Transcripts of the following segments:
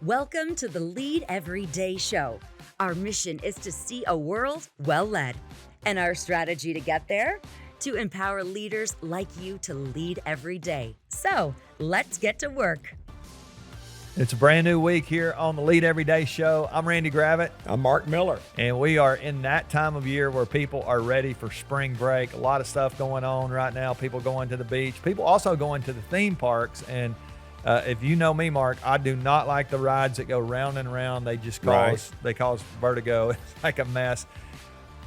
Welcome to the Lead Every Day show. Our mission is to see a world well led. And our strategy to get there? To empower leaders like you to lead every day. So let's get to work. It's a brand new week here on the Lead Every Day show. I'm Randy Gravitt. I'm Mark Miller. And we are in that time of year where people are ready for spring break. A lot of stuff going on right now. People going to the beach. People also going to the theme parks. And if you know me, Mark, I do not like the rides that go round and round. They just cause vertigo. It's like a mess.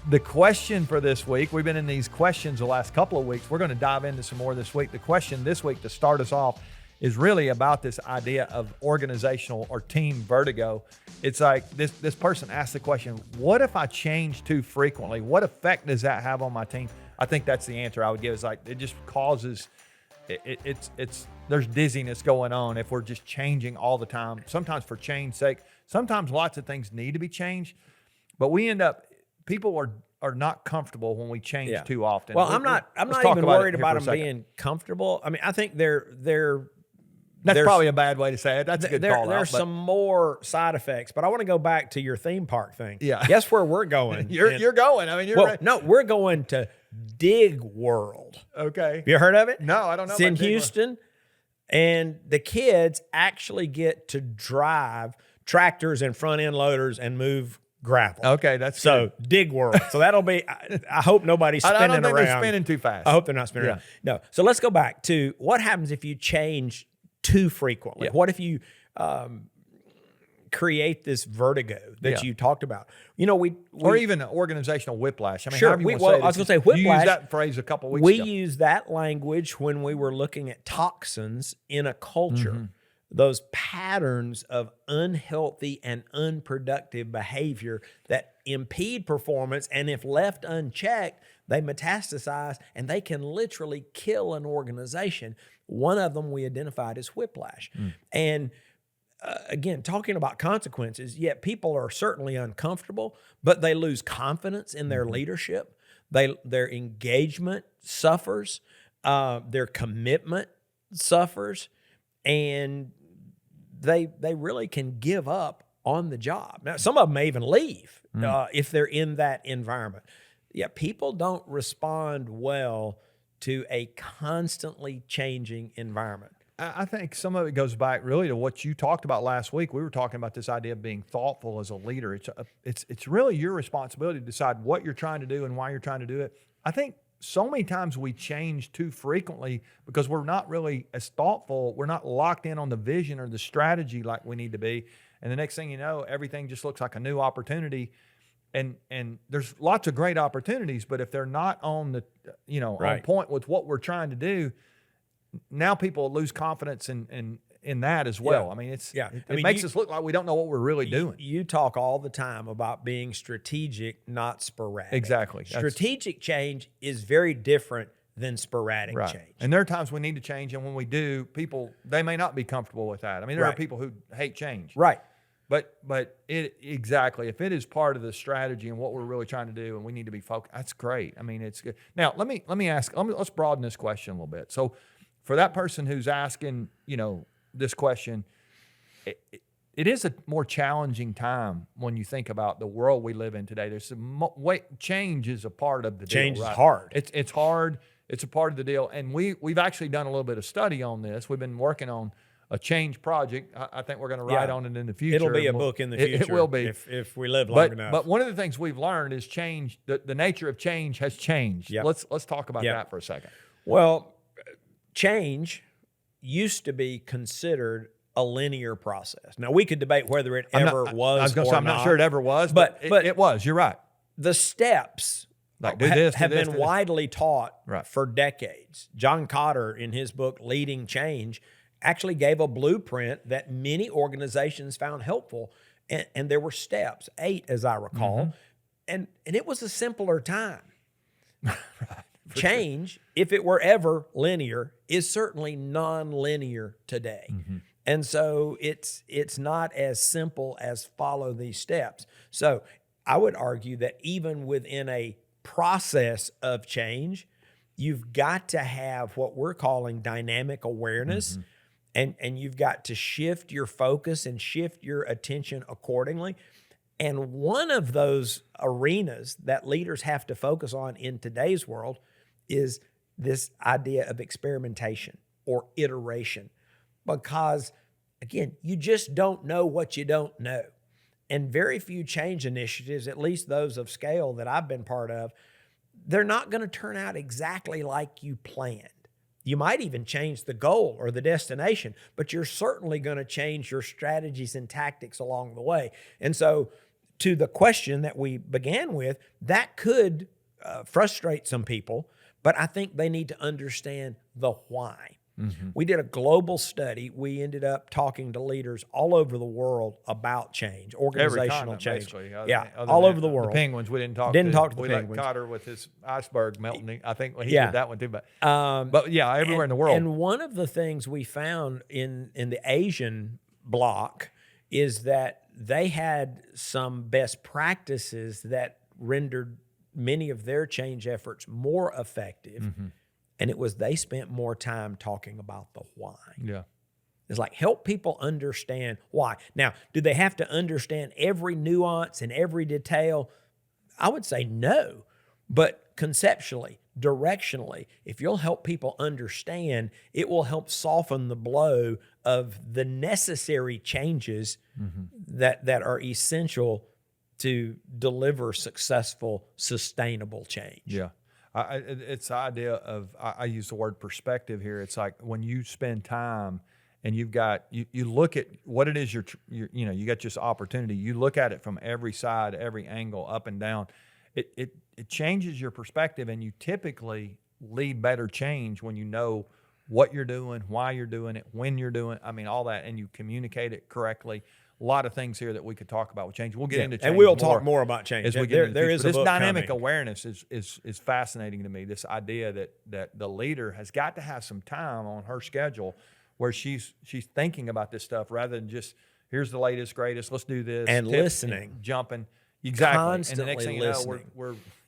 The question for this week, we've been in these questions the last couple of weeks. We're going to dive into some more this week. The question this week to start us off is really about this idea of organizational or team vertigo. It's like this person asked the question, what if I change too frequently? What effect does that have on my team? I think that's the answer I would give. It's like it just causes, there's dizziness going on if we're just changing all the time, sometimes for change's sake. Sometimes lots of things need to be changed, but we end up, people are not comfortable when we change too often. Well, I'm not even worried about them being comfortable. I mean, I think that's probably a bad way to say it. That's a good call. There's some more side effects, but I want to go back to your theme park thing. Yeah. Guess where we're going? You're going. I mean, no, we're going to Dig World. Okay. You heard of it? No, I don't know. It's in Houston, and the kids actually get to drive tractors and front end loaders and move gravel. Okay, that's so good. Dig World. So that'll be. I hope nobody's spinning around. I don't think they're spinning too fast. I hope they're not spinning around. No. So let's go back to what happens if you change too frequently. What if you create this vertigo that you talked about? You know, or even organizational whiplash. I mean, sure. I was going to say whiplash. You used that phrase a couple of weeks ago. We used that language when we were looking at toxins in a culture. Mm-hmm. Those patterns of unhealthy and unproductive behavior that impede performance, and if left unchecked, they metastasize and they can literally kill an organization. One of them we identified as whiplash. And again, talking about consequences, yet people are certainly uncomfortable, but they lose confidence in their leadership. Their engagement suffers, their commitment suffers, and they really can give up on the job. Now, some of them may even leave if they're in that environment. Yeah, people don't respond well to a constantly changing environment. I think some of it goes back really to what you talked about last week. We were talking about this idea of being thoughtful as a leader. It's really your responsibility to decide what you're trying to do and why you're trying to do it. I think so many times we change too frequently because we're not really as thoughtful. We're not locked in on the vision or the strategy like we need to be. And the next thing you know, everything just looks like a new opportunity. And there's lots of great opportunities, but if they're not on the, on point with what we're trying to do, now people lose confidence in that as well. I mean, it makes us look like we don't know what we're really doing. You talk all the time about being strategic, not sporadic. Exactly. Strategic change is very different than sporadic change. And there are times we need to change, and when we do, people, they may not be comfortable with that. I mean, there are people who hate change. Right. But if it is part of the strategy and what we're really trying to do, and we need to be focused, that's great. I mean, it's good. Now, let's broaden this question a little bit. So for that person who's asking, this question, it is a more challenging time when you think about the world we live in today. There's change is a part of the deal. Change is hard. It's hard. It's a part of the deal. And we've actually done a little bit of study on this. We've been working on a change project. I think we're going to write on it in the future. It'll be a book in the future. It will be. If we live long enough. But one of the things we've learned is change. The nature of change has changed. Yep. Let's talk about that for a second. Well, change used to be considered a linear process. Now, we could debate whether it ever was. I was going to say, I'm not sure it ever was, but it was. You're right. The steps have been widely taught for decades. John Cotter, in his book Leading Change, actually gave a blueprint that many organizations found helpful. And there were steps, 8 as I recall. And it was a simpler time. Change, if it were ever linear, is certainly non-linear today. And so it's not as simple as follow these steps. So I would argue that even within a process of change, you've got to have what we're calling dynamic awareness and you've got to shift your focus and shift your attention accordingly. And one of those arenas that leaders have to focus on in today's world is this idea of experimentation or iteration. Because, again, you just don't know what you don't know. And very few change initiatives, at least those of scale that I've been part of, they're not going to turn out exactly like you planned. You might even change the goal or the destination, but you're certainly going to change your strategies and tactics along the way. And so, to the question that we began with, that could frustrate some people, but I think they need to understand the why. Mm-hmm. We did a global study. We ended up talking to leaders all over the world about change, organizational change. All over the world. The Penguins, we didn't talk to the Penguins. Let Cotter with his iceberg melting. I think he did that one too. But everywhere in the world. And one of the things we found in the Asian bloc is that they had some best practices that rendered many of their change efforts more effective. Mm-hmm. And it was they spent more time talking about the why. Yeah. It's like help people understand why. Now, do they have to understand every nuance and every detail? I would say no. But conceptually, directionally, if you'll help people understand, it will help soften the blow of the necessary changes that are essential to deliver successful, sustainable change. Yeah. It's the idea of, I use the word perspective here. It's like when you spend time and you look at what it is you got this opportunity, you look at it from every side, every angle, up and down. It changes your perspective, and you typically lead better change when you know what you're doing, why you're doing it, when you're doing it. I mean, all that, and you communicate it correctly. A lot of things here that we could talk about with change. We'll get into change, and we'll talk more about change. As we get there is this dynamic coming. Awareness is fascinating to me. This idea that the leader has got to have some time on her schedule where she's thinking about this stuff rather than just here's the latest, greatest. Let's do this and listening, and jumping. Exactly. Constantly and the next thing listening.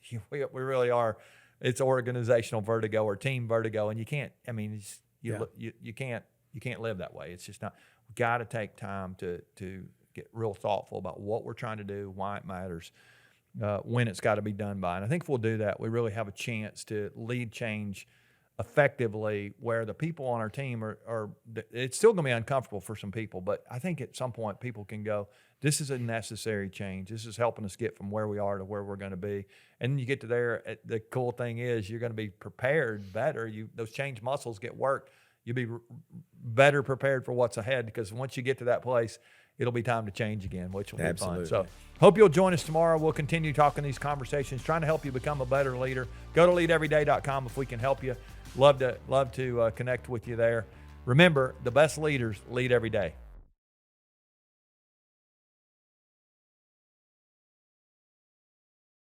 You know, we really are. It's organizational vertigo or team vertigo, and you can't. I mean, you can't live that way. It's just not. We've got to take time to get real thoughtful about what we're trying to do, why it matters, when it's got to be done by. And I think if we'll do that, we really have a chance to lead change effectively where the people on our team are it's still going to be uncomfortable for some people, but I think at some point people can go, this is a necessary change. This is helping us get from where we are to where we're going to be. And then you get to there, the cool thing is you're going to be prepared better. Those change muscles get worked. You'll be better prepared for what's ahead, because once you get to that place, it'll be time to change again, which will be fun. So hope you'll join us tomorrow. We'll continue talking these conversations, trying to help you become a better leader. Go to leadeveryday.com if we can help you. Love to connect with you there. Remember, the best leaders lead every day.